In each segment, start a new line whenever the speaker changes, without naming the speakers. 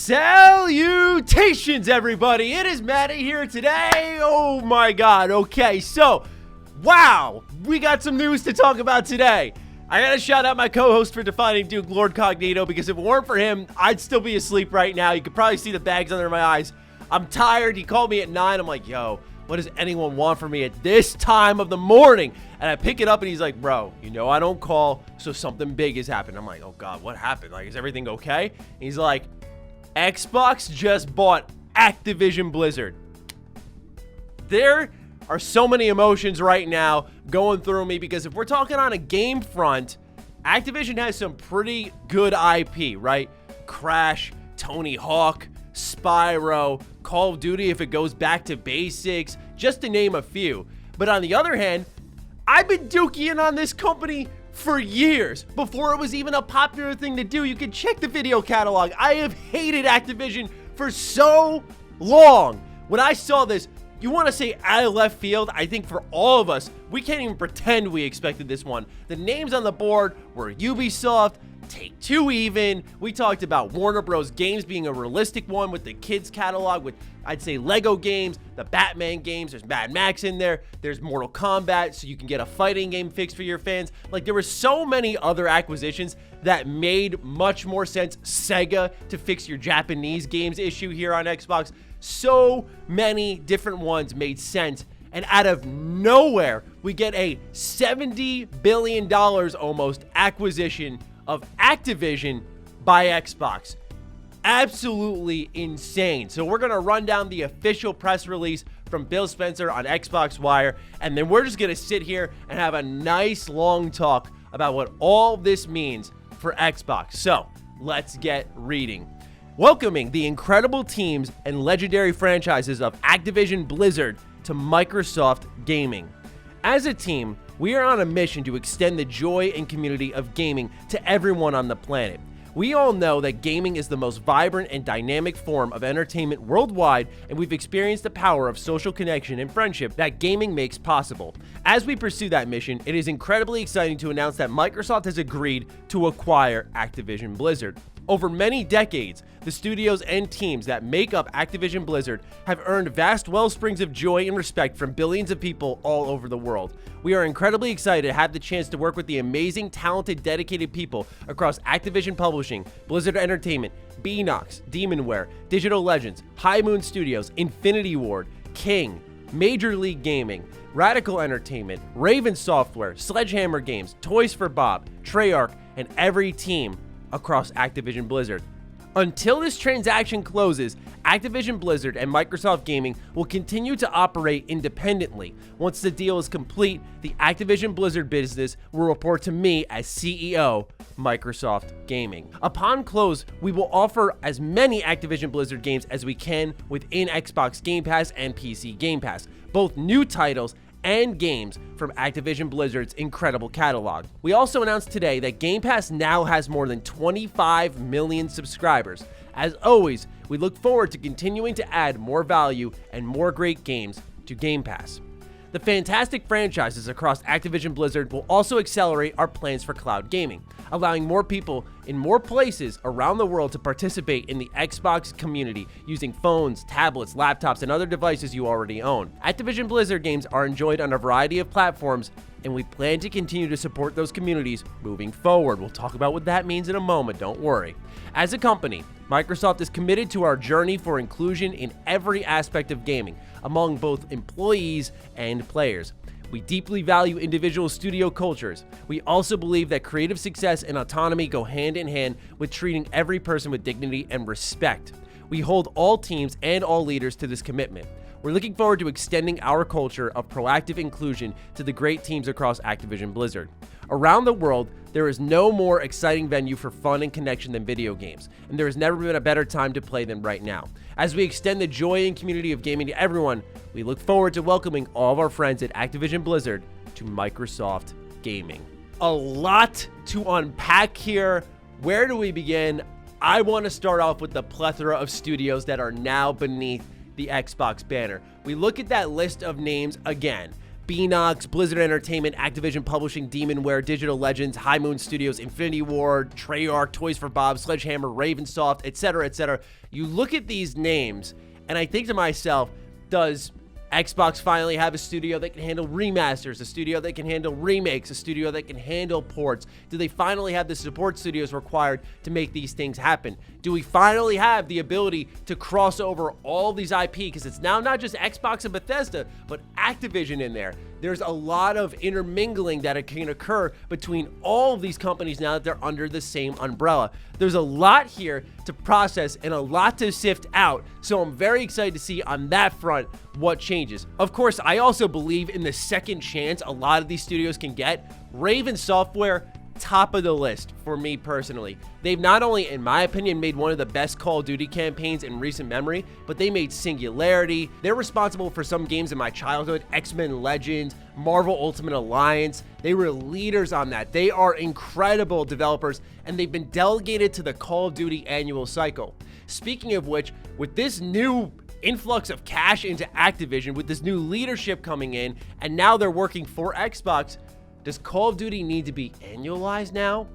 Salutations, everybody. It is Matty here today. Oh my god. Okay, so wow, we got some news to talk about today. I gotta shout out my co-host for defining Duke, Lord Cognito, because if it weren't for him, I'd still be asleep right now. You could probably see the bags under my eyes. I'm tired. He called me at 9. I'm like, yo, what does anyone want from me at this time of the morning? And I pick it up and he's like, bro, you know I don't call, so something big has happened. I'm like, oh god, what happened? Like, is everything okay? And he's like, Xbox just bought Activision Blizzard. There are so many emotions right now going through me, because if we're talking on a game front, Activision has some pretty good IP, right? Crash, Tony Hawk, Spyro, Call of Duty if it goes back to basics, just to name a few. But on the other hand, I've been dookie on this company for years. Before it was even a popular thing to do. You can check the video catalog. I have hated Activision for so long. When I saw this, you want to say out of left field? I think for all of us, we can't even pretend we expected this one. The names on the board were Ubisoft, Take-Two even. We talked about Warner Bros. Games being a realistic one with the kids catalog, with, I'd say, Lego games, the Batman games. There's Mad Max in there. There's Mortal Kombat, so you can get a fighting game fix for your fans. Like, there were so many other acquisitions that made much more sense. Sega to fix your Japanese games issue here on Xbox. So many different ones made sense. And out of nowhere, we get a $70 billion almost acquisition of Activision by Xbox. Absolutely insane. So we're going to run down the official press release from Bill Spencer on Xbox Wire, and then we're just going to sit here and have a nice long talk about what all this means for Xbox. So let's get reading. Welcoming the incredible teams and legendary franchises of Activision Blizzard to Microsoft Gaming. As a team, we are on a mission to extend the joy and community of gaming to everyone on the planet. We all know that gaming is the most vibrant and dynamic form of entertainment worldwide, and we've experienced the power of social connection and friendship that gaming makes possible. As we pursue that mission, it is incredibly exciting to announce that Microsoft has agreed to acquire Activision Blizzard. Over many decades, the studios and teams that make up Activision Blizzard have earned vast wellsprings of joy and respect from billions of people all over the world. We are incredibly excited to have the chance to work with the amazing, talented, dedicated people across Activision Publishing, Blizzard Entertainment, Beenox, Demonware, Digital Legends, High Moon Studios, Infinity Ward, King, Major League Gaming, Radical Entertainment, Raven Software, Sledgehammer Games, Toys for Bob, Treyarch, and every team across Activision Blizzard. Until this transaction closes, Activision Blizzard and Microsoft Gaming will continue to operate independently. Once the deal is complete, the Activision Blizzard business will report to me as CEO, Microsoft Gaming. Upon close, we will offer as many Activision Blizzard games as we can within Xbox Game Pass and PC Game Pass, both new titles and games from Activision Blizzard's incredible catalog. We also announced today that Game Pass now has more than 25 million subscribers. As always, we look forward to continuing to add more value and more great games to Game Pass. The fantastic franchises across Activision Blizzard will also accelerate our plans for cloud gaming, allowing more people in more places around the world to participate in the Xbox community using phones, tablets, laptops, and other devices you already own. Activision Blizzard games are enjoyed on a variety of platforms, and we plan to continue to support those communities moving forward. We'll talk about what that means in a moment, don't worry. As a company, Microsoft is committed to our journey for inclusion in every aspect of gaming, among both employees and players. We deeply value individual studio cultures. We also believe that creative success and autonomy go hand in hand with treating every person with dignity and respect. We hold all teams and all leaders to this commitment. We're looking forward to extending our culture of proactive inclusion to the great teams across Activision Blizzard. Around the world, there is no more exciting venue for fun and connection than video games, and there has never been a better time to play than right now. As we extend the joy and community of gaming to everyone, we look forward to welcoming all of our friends at Activision Blizzard to Microsoft Gaming. A lot to unpack here. Where do we begin? I want to start off with the plethora of studios that are now beneath the Xbox banner. We look at that list of names again. Beanox, Blizzard Entertainment, Activision Publishing, Demonware, Digital Legends, High Moon Studios, Infinity Ward, Treyarch, Toys for Bob, Sledgehammer, Ravensoft, etc., etc. You look at these names, and I think to myself, does Xbox finally have a studio that can handle remasters, a studio that can handle remakes, a studio that can handle ports? Do they finally have the support studios required to make these things happen? Do we finally have the ability to cross over all these IP? Because it's now not just Xbox and Bethesda, but Activision in there. There's a lot of intermingling that can occur between all of these companies now that they're under the same umbrella. There's a lot here to process and a lot to sift out, so I'm very excited to see on that front what changes. Of course, I also believe in the second chance a lot of these studios can get. Raven Software, top of the list for me personally. They've not only, in my opinion, made one of the best Call of Duty campaigns in recent memory, but they made Singularity. They're responsible for some games in my childhood, X-Men Legends, Marvel Ultimate Alliance. They were leaders on that. They are incredible developers, and they've been delegated to the Call of Duty annual cycle. Speaking of which, with this new influx of cash into Activision, with this new leadership coming in, and now they're working for Xbox, does Call of Duty need to be annualized now?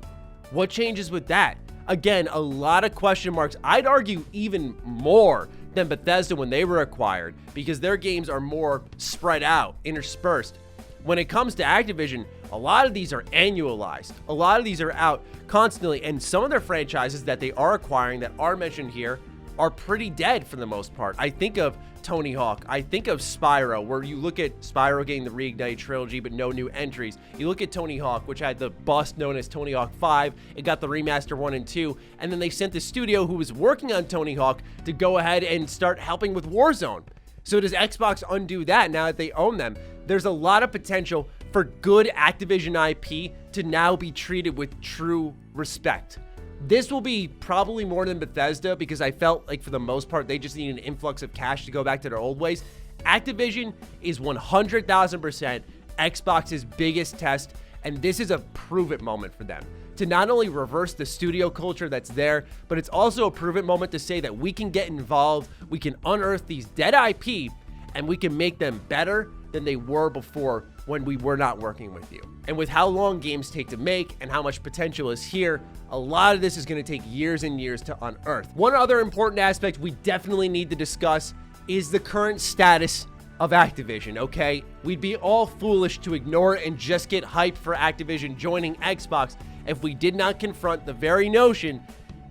What changes with that? Again, a lot of question marks. I'd argue even more than Bethesda when they were acquired, because their games are more spread out, interspersed. When it comes to Activision, a lot of these are annualized. A lot of these are out constantly, and some of their franchises that they are acquiring that are mentioned here are pretty dead for the most part. I think of Tony Hawk. I think of Spyro, where you look at Spyro getting the Reignite trilogy, but no new entries. You look at Tony Hawk, which had the bust known as Tony Hawk 5. It got the remaster 1 and 2, and then they sent the studio who was working on Tony Hawk to go ahead and start helping with Warzone. So does Xbox undo that now that they own them? There's a lot of potential for good Activision IP to now be treated with true respect. This will be probably more than Bethesda, because I felt like for the most part, they just need an influx of cash to go back to their old ways. Activision is 100,000% Xbox's biggest test, and this is a prove-it moment for them. To not only reverse the studio culture that's there, but it's also a prove-it moment to say that we can get involved, we can unearth these dead IP, and we can make them better than they were before when we were not working with you. And with how long games take to make and how much potential is here, a lot of this is going to take years and years to unearth. One other important aspect we definitely need to discuss is the current status of Activision, okay? We'd be all foolish to ignore it and just get hyped for Activision joining Xbox if we did not confront the very notion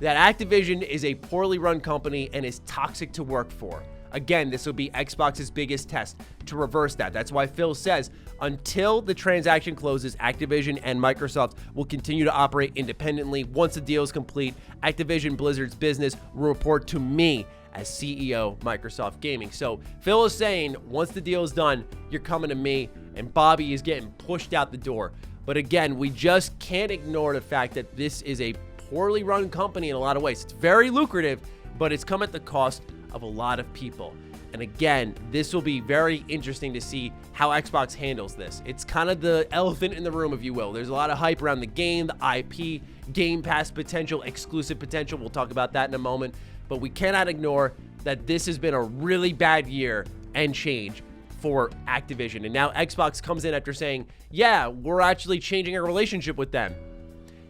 that Activision is a poorly run company and is toxic to work for. Again, this will be Xbox's biggest test to reverse that. That's why Phil says until the transaction closes, Activision and Microsoft will continue to operate independently. Once the deal is complete, Activision Blizzard's business will report to me as CEO Microsoft Gaming. So Phil is saying once the deal is done, you're coming to me, and Bobby is getting pushed out the door. But again, we just can't ignore the fact that this is a poorly run company in a lot of ways. It's very lucrative, but it's come at the cost of a lot of people. And again, this will be very interesting to see how Xbox handles this. It's kind of the elephant in the room, if you will. There's a lot of hype around the game, the IP, Game Pass potential, exclusive potential. We'll talk about that in a moment. But we cannot ignore that this has been a really bad year and change for Activision. And now Xbox comes in after saying, yeah, we're actually changing our relationship with them.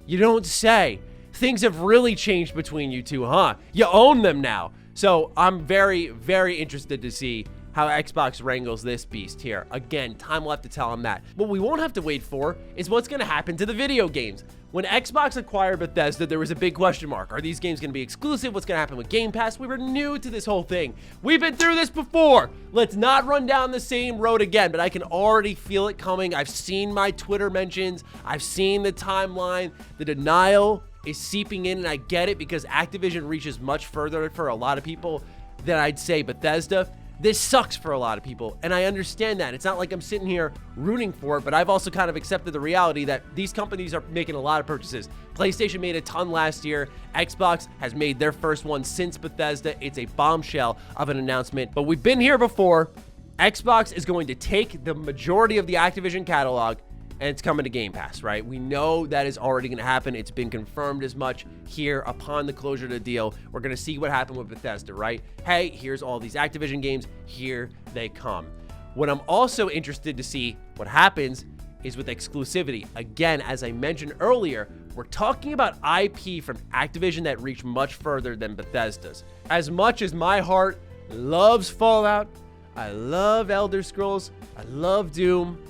You don't say. Things have really changed between you two, huh? You own them now. So I'm very, very interested to see how Xbox wrangles this beast here. Again, time will have to tell them that. What we won't have to wait for is what's going to happen to the video games. When Xbox acquired Bethesda, there was a big question mark. Are these games going to be exclusive? What's going to happen with Game Pass? We were new to this whole thing. We've been through this before. Let's not run down the same road again, but I can already feel it coming. I've seen my Twitter mentions. I've seen the timeline. The denial is seeping in, and I get it because Activision reaches much further for a lot of people than I'd say Bethesda. This sucks for a lot of people, and I understand that. It's not like I'm sitting here rooting for it, but I've also kind of accepted the reality that these companies are making a lot of purchases. PlayStation made a ton last year. Xbox has made their first one since Bethesda. It's a bombshell of an announcement, but we've been here before. Xbox is going to take the majority of the Activision catalog, and it's coming to Game Pass, right? We know that is already going to happen. It's been confirmed as much here upon the closure of the deal. We're going to see what happened with Bethesda, right? Hey, here's all these Activision games. Here they come. What I'm also interested to see what happens is with exclusivity. Again, as I mentioned earlier, we're talking about IP from Activision that reach much further than Bethesda's. As much as my heart loves Fallout, I love Elder Scrolls, I love Doom,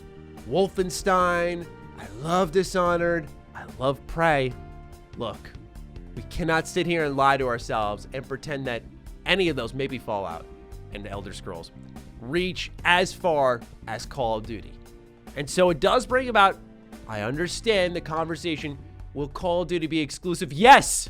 Wolfenstein, I love Dishonored, I love Prey. Look, we cannot sit here and lie to ourselves and pretend that any of those, maybe Fallout and Elder Scrolls, reach as far as Call of Duty. And so it does bring about, I understand the conversation, will Call of Duty be exclusive? Yes!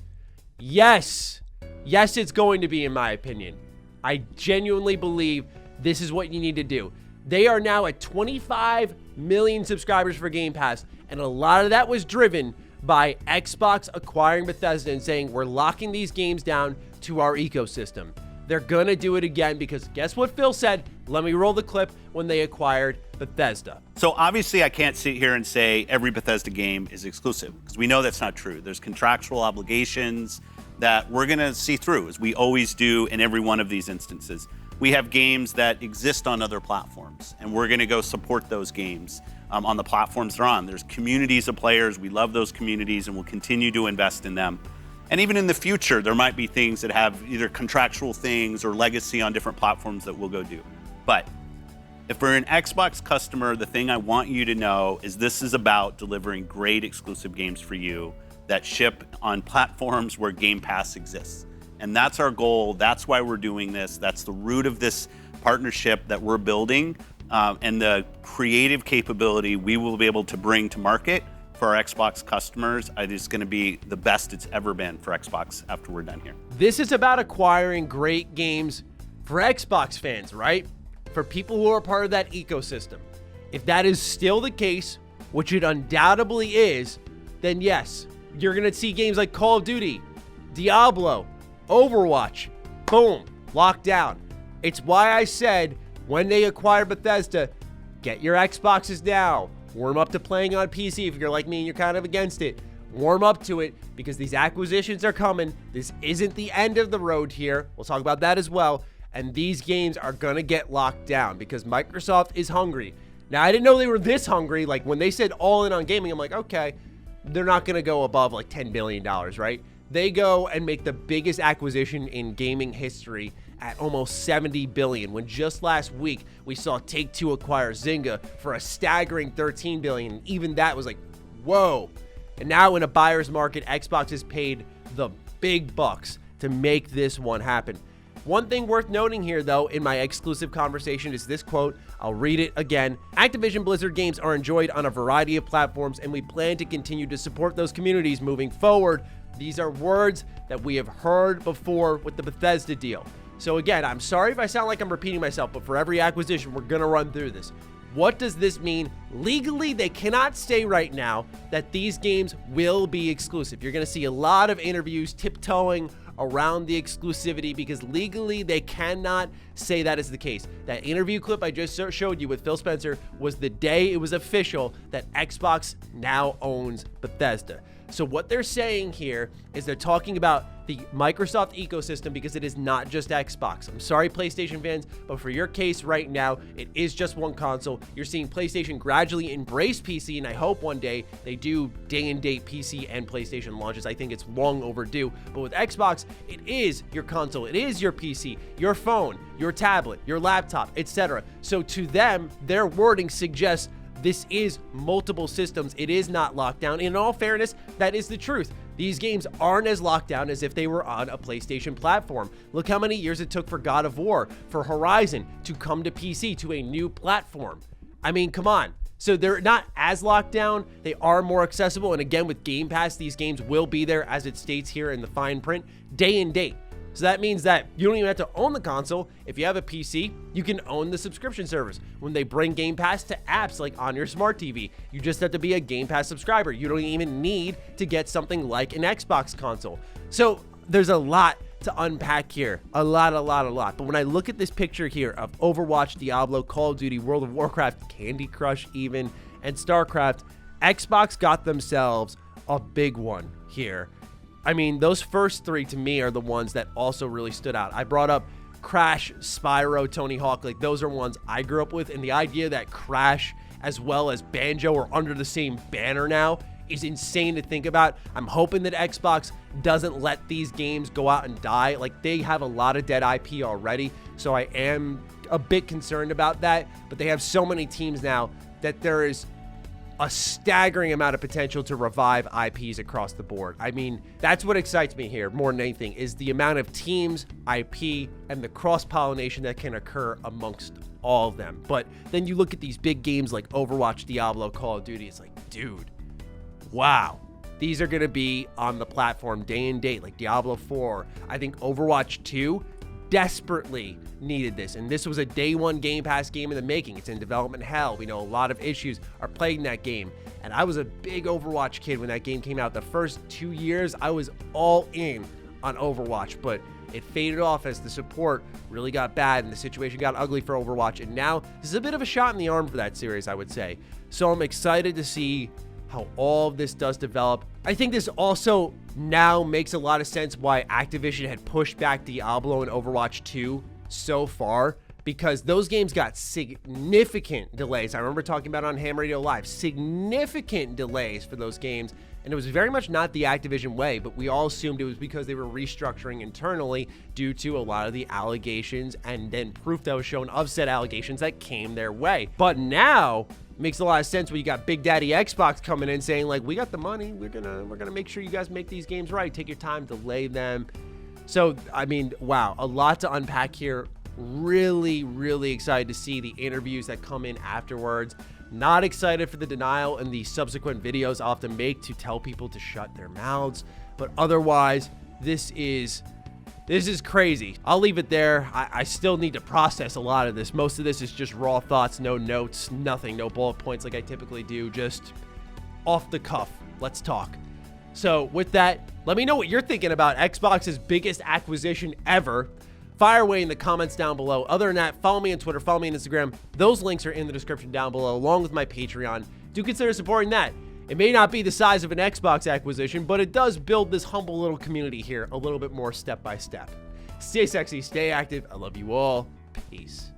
Yes! Yes, it's going to be, in my opinion. I genuinely believe this is what you need to do. They are now at 25 million subscribers for Game Pass, and a lot of that was driven by Xbox acquiring Bethesda and saying, we're locking these games down to our ecosystem. They're gonna do it again because guess what Phil said? Let me roll the clip when they acquired Bethesda.
So obviously I can't sit here and say every Bethesda game is exclusive because we know that's not true. There's contractual obligations that we're gonna see through, as we always do in every one of these instances. We have games that exist on other platforms, and we're gonna go support those games on the platforms they're on. There's communities of players. We love those communities, and we'll continue to invest in them. And even in the future, there might be things that have either contractual things or legacy on different platforms that we'll go do. But if we're an Xbox customer, the thing I want you to know is this is about delivering great exclusive games for you that ship on platforms where Game Pass exists. And that's our goal. That's why we're doing this. That's the root of this partnership that we're building, and the creative capability we will be able to bring to market for our Xbox customers. It's going to be the best it's ever been for Xbox after we're done here.
This is about acquiring great games for Xbox fans, right? For people who are part of that ecosystem. If that is still the case, which it undoubtedly is, then yes, you're going to see games like Call of Duty, Diablo, Overwatch, boom, locked down. It's why I said when they acquired Bethesda, get your Xboxes now. Warm up to playing on PC if you're like me and you're kind of against it. Warm up to it because these acquisitions are coming. This isn't the end of the road here. We'll talk about that as well. And these games are going to get locked down because Microsoft is hungry. Now, I didn't know they were this hungry. Like when they said all in on gaming, I'm like, okay, they're not going to go above like $10 billion, right? They go and make the biggest acquisition in gaming history at almost $70 billion, when just last week we saw Take-Two acquire Zynga for a staggering $13 billion. Even that was like, whoa. And now in a buyer's market, Xbox has paid the big bucks to make this one happen. One thing worth noting here, though, in my exclusive conversation is this quote. I'll read it again. Activision Blizzard games are enjoyed on a variety of platforms, and we plan to continue to support those communities moving forward. These are words that we have heard before with the Bethesda deal. So again, I'm sorry if I sound like I'm repeating myself, but for every acquisition, we're going to run through this. What does this mean? Legally, they cannot say right now that these games will be exclusive. You're going to see a lot of interviews tiptoeing around the exclusivity because legally they cannot say that is the case. That interview clip I just showed you with Phil Spencer was the day it was official that Xbox now owns Bethesda. So what they're saying here is they're talking about the Microsoft ecosystem because it is not just Xbox. I'm sorry, PlayStation fans, but for your case right now, it is just one console. You're seeing PlayStation gradually embrace PC, and I hope one day they do day-and-date PC and PlayStation launches. I think it's long overdue. But with Xbox, it is your console. It is your PC, your phone, your tablet, your laptop, etc. So to them, their wording suggests this is multiple systems. It is not locked down. In all fairness, that is the truth. These games aren't as locked down as if they were on a PlayStation platform. Look how many years it took for God of War, for Horizon to come to PC, to a new platform. I mean, come on. So they're not as locked down. They are more accessible. And again, with Game Pass, these games will be there, as it states here in the fine print, day and date. So that means that you don't even have to own the console. If you have a PC, you can own the subscription service. When they bring Game Pass to apps like on your smart TV, you just have to be a Game Pass subscriber. You don't even need to get something like an Xbox console. So there's a lot to unpack here. A lot. But when I look at this picture here of Overwatch, Diablo, Call of Duty, World of Warcraft, Candy Crush even, and StarCraft, Xbox got themselves a big one here. I mean, those first three to me are the ones that also really stood out. I brought up Crash, Spyro, Tony Hawk, like those are ones I grew up with. And the idea that Crash as well as Banjo are under the same banner now is insane to think about. I'm hoping that Xbox doesn't let these games go out and die. Like, they have a lot of dead IP already, so I am a bit concerned about that. But they have so many teams now that there is a staggering amount of potential to revive IPs across the board. I mean, that's what excites me here more than anything, is the amount of teams, IP, and the cross-pollination that can occur amongst all of them. But then you look at these big games like Overwatch, Diablo, Call of Duty, it's like, dude, wow. These are going to be on the platform day and date, like Diablo 4. I think Overwatch 2 desperately needed this, and this was a day one Game Pass game in the making. It's in development hell. We know a lot of issues are plaguing that game, and I was a big Overwatch kid when that game came out. The first 2 years, I was all in on Overwatch, but it faded off as the support really got bad and the situation got ugly for Overwatch, and now this is a bit of a shot in the arm for that series, I would say. So I'm excited to see how all of this does develop. I think this also now makes a lot of sense why Activision had pushed back Diablo and Overwatch 2 so far, because those games got significant delays. I remember talking about it on Ham Radio Live, significant delays for those games, and it was very much not the Activision way, but we all assumed it was because they were restructuring internally due to a lot of the allegations and then proof that was shown of said allegations that came their way. But now makes a lot of sense when you got Big Daddy Xbox coming in saying, like, we got the money, we're gonna make sure you guys make these games right, take your time, delay them. So I mean, wow, a lot to unpack here. Really excited to see the interviews that come in afterwards. Not excited for the denial and the subsequent videos I'll have to make to tell people to shut their mouths, but otherwise this is crazy. I'll leave it there. I still need to process a lot of this. Most of this is just raw thoughts, no notes, nothing, no bullet points like I typically do, just off the cuff. Let's talk. So with that, let me know what you're thinking about Xbox's biggest acquisition ever. Fire away in the comments down below. Other than that, follow me on Twitter, follow me on Instagram. Those links are in the description down below, along with my Patreon. Do consider supporting that. It may not be the size of an Xbox acquisition, but it does build this humble little community here a little bit more step by step. Stay sexy, stay active. I love you all. Peace.